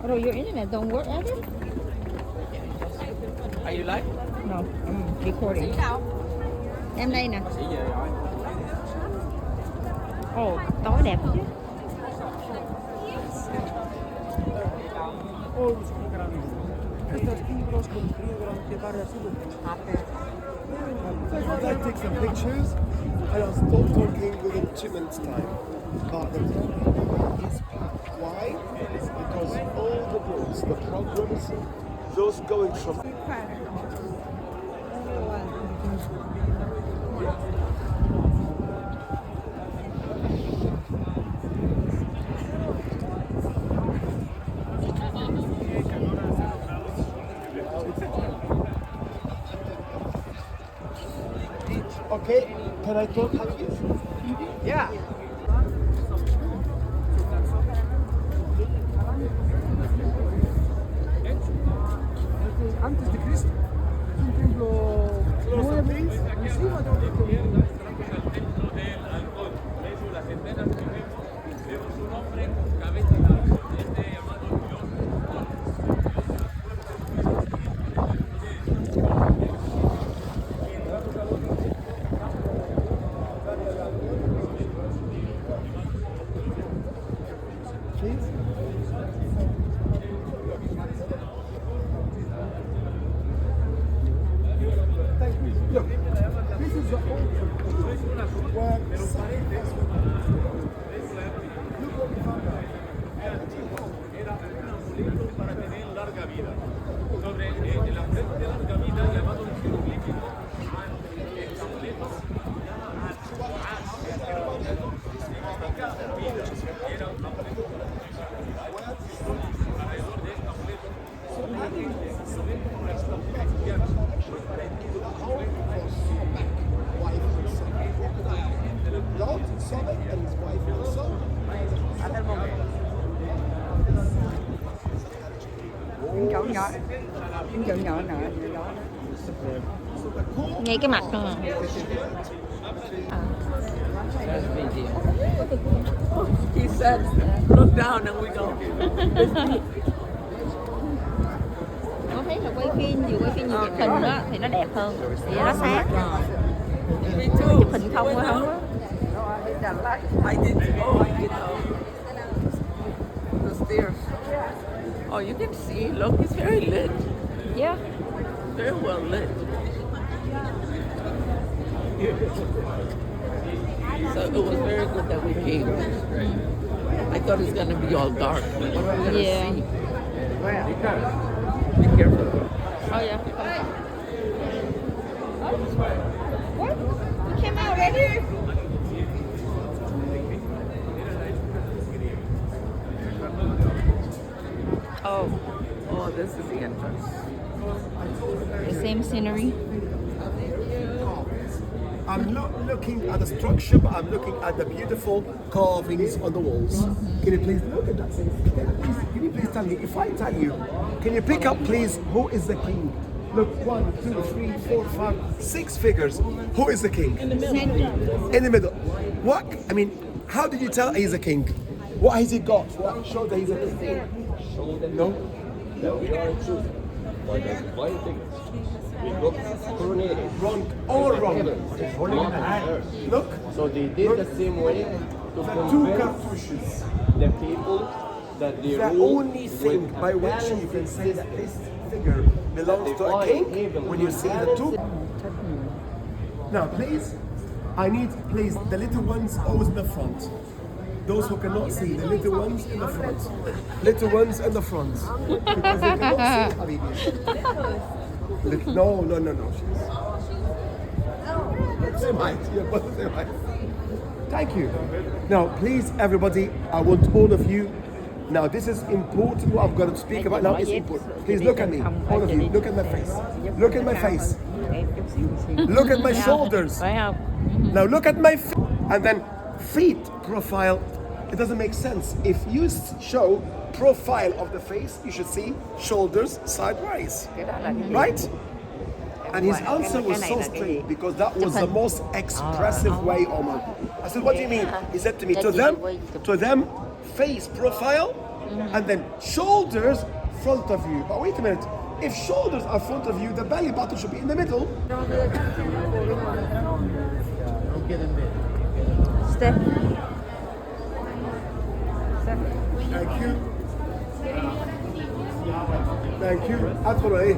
Although your internet don't work, at it? Are you live? No, I'm recording. Em đây nè. Ồ, tối đẹp chứ. I take some pictures and I'll stop talking within 2 minutes time. But the problem is why? Because all the roads, the programs, those going from Okay, can I talk like this? Yeah. Antes de Cristo, un templo nuevo, encima de otro templo. Look, this is the old where look what we found out. Era un amuleto para tener larga vida. Sobre el amuleto de larga vida llamado en jeroglífico el amuleto significa vida. Era un amuleto alrededor de este amuleto la gente lo ve como la estatua cristiana, pues para Lord saw it and his wife also. Chỗ nhỏ nè. Ngay cái mặt thôi mà. He said, look down and we go. Có thấy là quay phim vừa chụp hình đó thì nó đẹp hơn, vì nó sáng. Me too. Chụp hình không quá không á. I didn't know, the stairs. Oh, you can see, look, it's very lit. Yeah. Very well lit. So it was very good that we came. I thought it was going to be all dark. What are we going to Yeah. see? Be careful. Oh yeah. What? You came out already? Oh, Oh, this is the entrance. the same scenery. I'm not looking at the structure, but I'm looking at the beautiful carvings on the walls. Can you please look at that? Can you please tell me, if I tell you, can you pick up please, who is the king? Look, 1, 2, 3, 4, 5, 6 figures. Who is the king? In the middle. In the middle. What? I mean, how did you tell he's a king? What has he got? What showed that he's a king? No? No, we are choosing. But there's one thing. We got coronated. Wrong. All wrong. Look. So they did the same way to The 2 convince cartouches. the people that they The rule only thing with by which balance you can say that system. this figure belongs to a king when you see the 2. Now, please, I need, please, the little ones always in the front. Those who cannot see, the little ones in the front. Little ones in the front. Because they cannot see, Habibi. No. Same height. You're both the same height. Thank you. Now, please, everybody, I want all of you. Now, this is important. What I've got to speak about now is important. Please look at me. All of you, look at my face. Look at my face. Look at my shoulders. Phải không? Now look at my feet. And then feet profile. It doesn't make sense. If you show profile of the face, you should see shoulders sideways. Right? And his answer was so straight because that was the most expressive way, Omar. I said, what do you mean? He said to me, to them, face profile, and then shoulders front of you. But wait a minute, if shoulders are front of you, the belly button should be in the middle. Step. Thank you. Thank you. ادخل ايه؟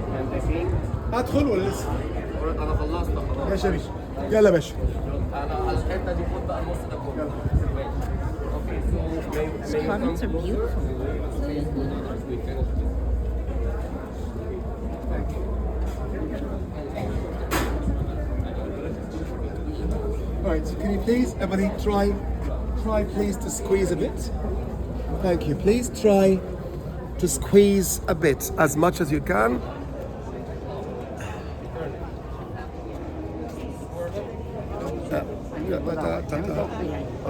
ادخل ولا لسه؟ انا خلصت خلاص. يا شباب يلا باشا. انا الحته دي خد بقى النص ده كله. These carvings are beautiful. Alright, so can you please, everybody try please to squeeze a bit. Thank you. Please try to squeeze a bit, as much as you can.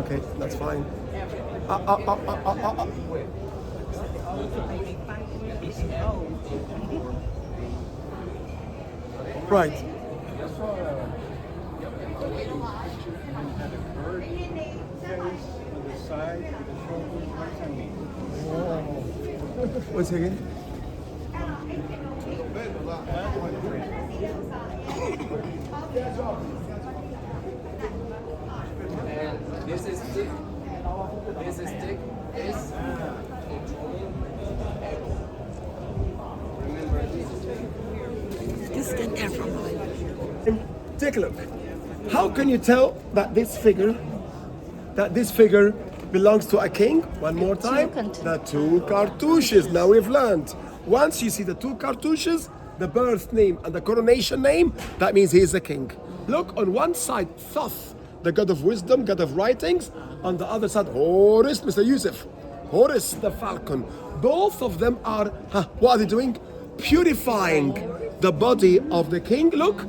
Okay, that's fine. Right. What's it again? This is thick. This is thick. This. Remember this. Just get there from Take a look. How can you tell that this figure belongs to a king? One more time. The two cartouches. Now we've learned. Once you see the two cartouches, the birth name and the coronation name, that means he is the king. Look, on one side, Thoth, the god of wisdom, god of writings. On the other side, Horus, Mr. Yusuf. Horus, the falcon. Both of them are, what are they doing? Purifying the body of the king. Look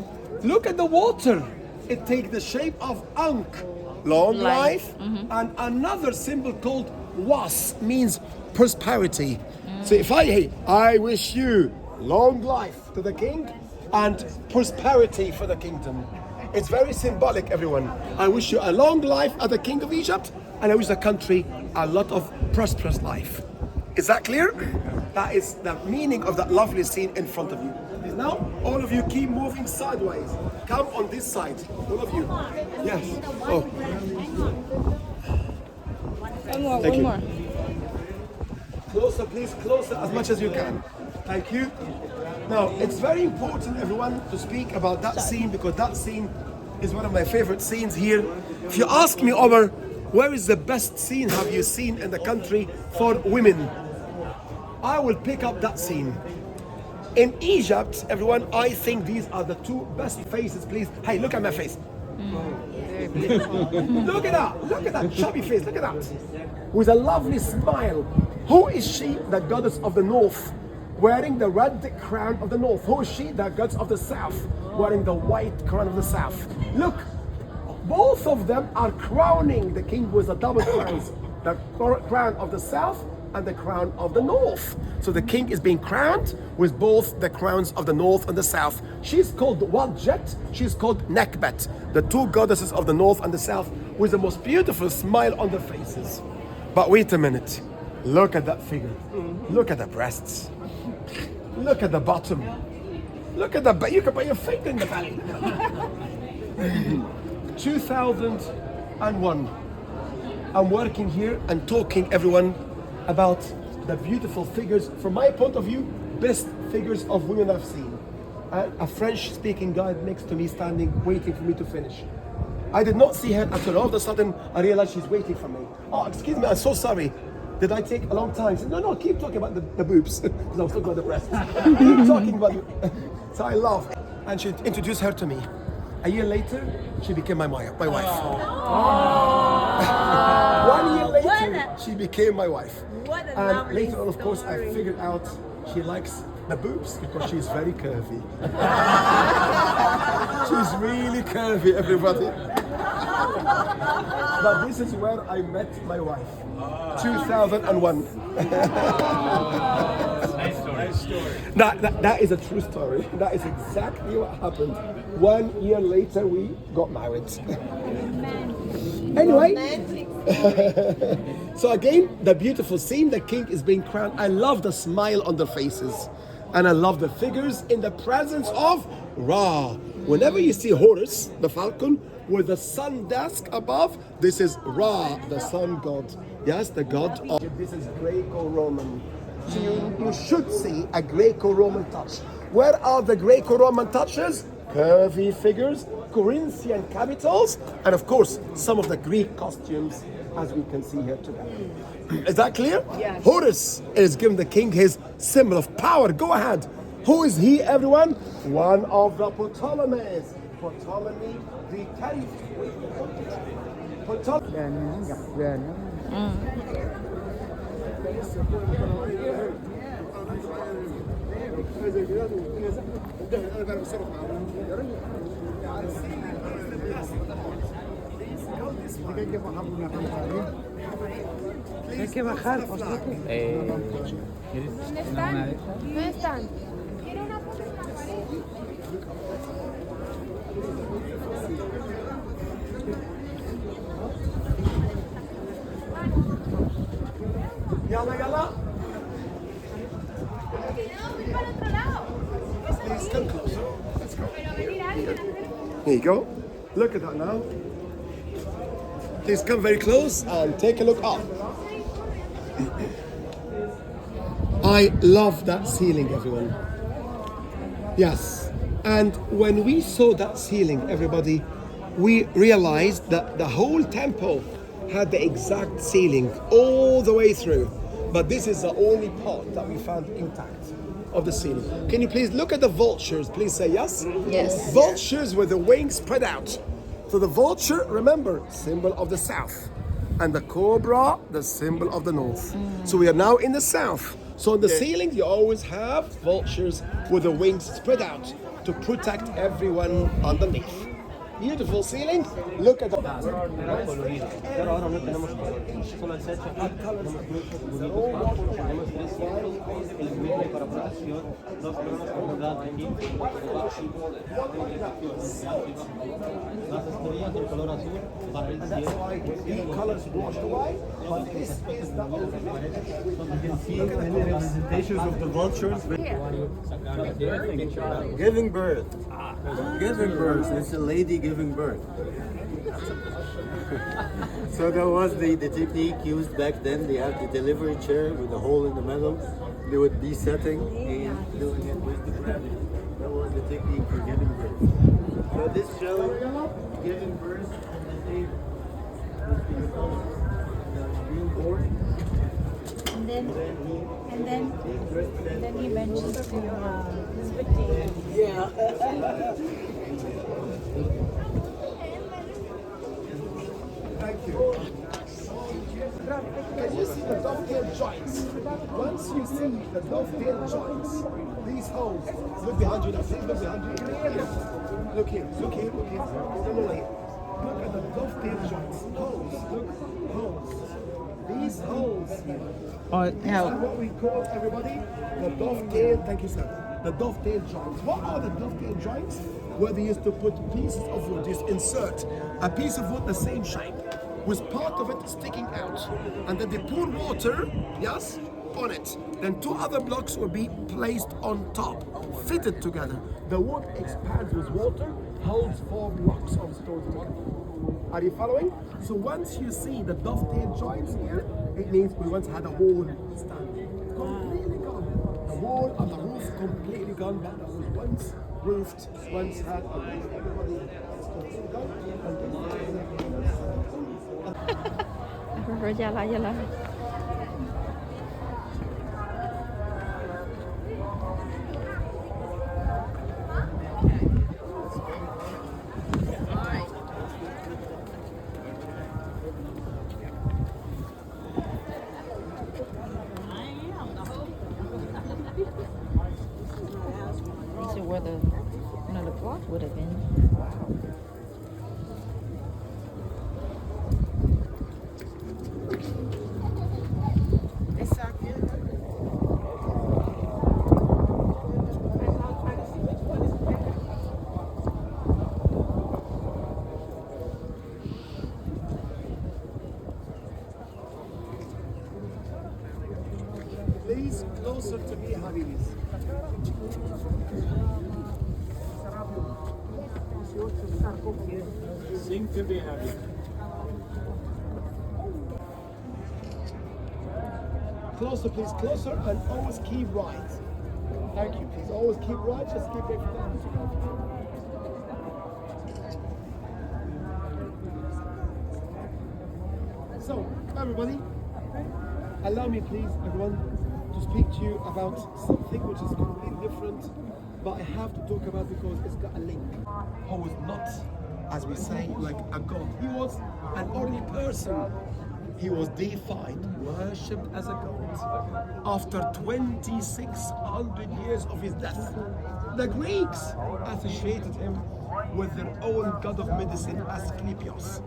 at the water. It takes the shape of Ankh, long life, and another symbol called Was means prosperity. So if I wish you long life to the king and prosperity for the kingdom. It's very symbolic, everyone. I wish you a long life as the king of Egypt, and I wish the country a lot of prosperous life. Is that clear? That is the meaning of that lovely scene in front of you. Now, all of you keep moving sideways. Come on this side, all of you. Yes. Oh. One more. Closer, please, closer as much as you can. Thank you. Now, it's very important, everyone, to speak about that scene because that scene is one of my favorite scenes here. If you ask me, Omar, where is the best scene have you seen in the country for women? I will pick up that scene. In Egypt, everyone, I think these are the two best faces, please. Hey, look at my face. Look at that chubby face, look at that. With a lovely smile. Who is she, the goddess of the north, wearing the red crown of the north? Who is she, the goddess of the south, wearing the white crown of the south? Look, both of them are crowning the king with the double crowns. The crown of the south and the crown of the north. So the king is being crowned with both the crowns of the north and the south. She's called Wadjet, she's called Nekbet, the two goddesses of the north and the south, with the most beautiful smile on their faces. But wait a minute, look at that figure. Look at the breasts. Look at the bottom. Look at the belly. You can put your finger in the belly. 2001. I'm working here and talking, everyone, about the beautiful figures, from my point of view, best figures of women I've seen. A French-speaking guy next to me standing, waiting for me to finish. I did not see her until all of a sudden I realized she's waiting for me. Oh, excuse me, I'm so sorry. Did I take a long time? She said, no, keep talking about the boobs, because I was talking about the breasts. Keep talking about it. So I laughed, and she introduced her to me. A year later, she became my wife. 1 year later, she became my wife. And later on, of course, I figured out she likes the boobs because she's very curvy. She's really curvy, everybody. But this is where I met my wife. 2001. Nice story. story. That is a true story. That is exactly what happened. 1 year later, we got married. Anyway, so again, the beautiful scene, the king is being crowned. I love the smile on their faces. And I love the figures in the presence of Ra. Whenever you see Horus, the falcon, with the sun disk above, this is Ra, the sun god. Yes, the god of... This is Greco-Roman. So you should see a Greco-Roman touch. Where are the Greco-Roman touches? Curvy figures, Corinthian capitals, and of course, some of the Greek costumes, as we can see here today. Is that clear? Yes. Horus is giving the king his symbol of power. Go ahead. Who is he, everyone? One of the Ptolemies. Ptolemy the 10th. Hay que bajar, por favor. ¿Dónde están? ¿Dónde están? ¿Quieren una foto en la pared? Yalla, yalla. No, voy para el otro lado. Please come closer. Let's go. Pero venir alguien a hacer. There you go. Look at that now. Please come very close and take a look up. I love that ceiling, everyone. Yes. And when we saw that ceiling, everybody, we realized that the whole temple had the exact ceiling all the way through. But this is the only part that we found intact of the ceiling. Can you please look at the vultures? Please say yes. Yes. Vultures with the wings spread out. So the vulture, remember, symbol of the south. And the cobra, the symbol of the north. So we are now in the south. So on the ceiling, you always have vultures with the wings spread out to protect everyone underneath. Beautiful ceiling. Look at the colors washed away, but this is the representations of the vultures giving birth. Giving birth. It's a lady giving birth. So that was the technique used back then. They had the delivery chair with a hole in the middle. They would be setting and doing it with the gravity. That was the technique for giving birth. So this shows giving birth on the day being born. And then he mentions to Yeah. Thank you. Can you see the dovetail joints? Once you see the dovetail joints, these holes, look behind you now, please look behind you. Look here, look here, look here. No, here. Look at the dovetail joints. Holes, look, holes. These holes here. These are what we call, everybody, the dovetail, thank you sir, the dovetail joints. What are the dovetail joints? Where they used to put pieces of wood, just insert a piece of wood the same shape, with part of it sticking out. And then they pour water, yes, on it. Then two other blocks will be placed on top, fitted together. The wood expands with water, holds 4 blocks of stone together. Are you following? So once you see the dovetail joints here, it means we once had a wall standing. Completely gone. The wall and the roof completely gone, but that was once roofed, once had a roof. Everybody is completely gone. Rồi ra lại. See where the block would have been. Seem to be happy. Closer, please, closer, and always keep right. Thank you, please. Always keep right, just keep everything together. So, everybody, allow me, please, everyone, to speak to you about something which is completely different, but I have to talk about because it's got a link. Who was not, as we say, like a god. He was an ordinary person. He was deified, worshipped as a god. After 2,600 years of his death, the Greeks associated him with their own god of medicine, Asclepius.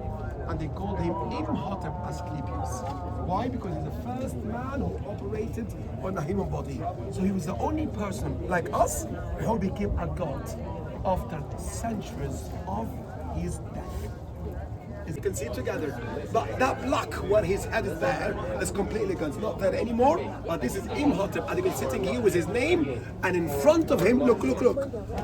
And they called him Imhotep Asclepius. Why? Because he's the first man who operated on a human body. So he was the only person like us who became a god after centuries of his death. As you can see together, but that block where his head is there is completely gone. It's not there anymore, but this is Imhotep, and he was sitting here with his name, and in front of him, look,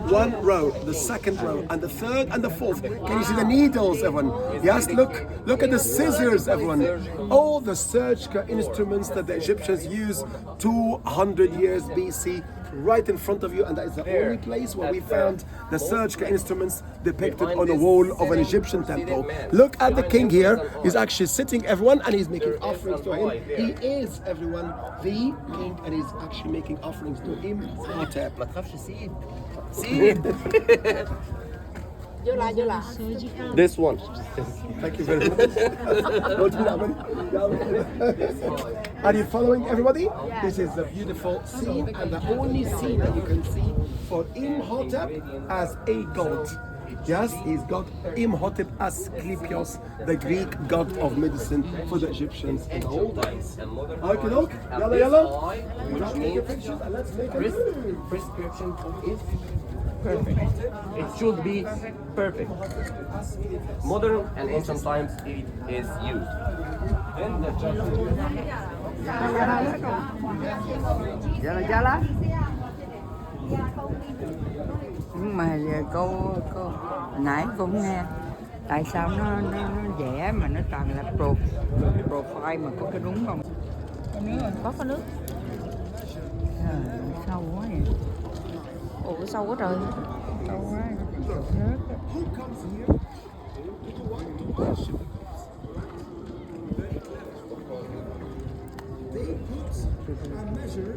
one row, the second row, and the third and the fourth. Can you see the needles, everyone? Yes, look at the scissors, everyone. All the surgical instruments that the Egyptians used 200 years BC, right in front of you, and that is the only place where we found the surgical instruments depicted on the wall of an Egyptian temple. Look at the king here. He's actually sitting, everyone, and he's making offerings to him. He is, everyone, the king, and he's actually making offerings to Imhotep. This one. Thank you very much. Are you following, everybody? This is the beautiful scene, and the only scene that you can see for Imhotep as a god. Yes, he's got Imhotep Asclepius, the Greek god of medicine for the Egyptians in the old days. Okay, look. Yalla. Let's take a picture and let's make a Prescription is perfect. It should be perfect. Modern and ancient times it is used. Then the Yala. Nhưng mà cô nãy cũng nghe tại sao nó vẽ mà nó toàn là profile mà có cái đúng không? Có nước. Sâu quá vậy. Ủa sâu quá trời. Sâu quá. Who comes here to worship? They put a measure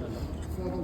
for the